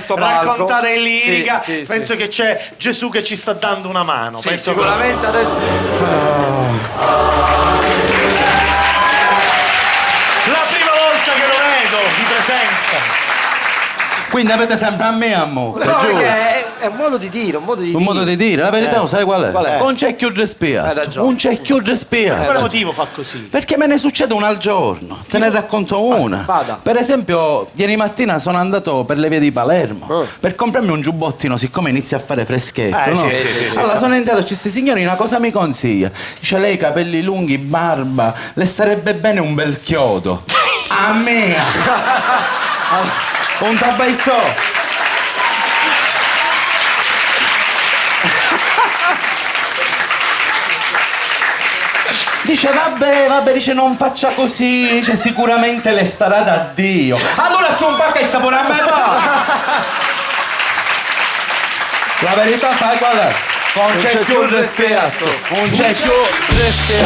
sto palco. raccontata in lirica. Sì, Penso che c'è Gesù che ci sta dando una mano. Sì, penso sicuramente adesso... La prima volta che lo vedo di presenza. Quindi avete sempre a me a mo', No, è un modo di dire, un modo di dire. un modo di dire, la verità lo sai qual è? Qual è? Non c'è più respira. Hai ragione. Non c'è più respira. Per quale motivo fa così? Perché me ne succede una al giorno, te ne racconto una. vada. Per esempio, ieri mattina sono andato per le vie di Palermo per comprarmi un giubbottino, siccome inizia a fare freschetto, no? sì. Allora sono entrato, ci sti signori, una cosa mi consiglia. Dice, lei capelli lunghi, barba, le starebbe bene un bel chiodo. A me! Un tabaisto! Dice vabbè, dice non faccia così, dice sicuramente le starà da Dio. Allora c'è un pacco e sta pure a me va. La verità sai qual è? Non c'è più rispetto, non c'è più rispetto.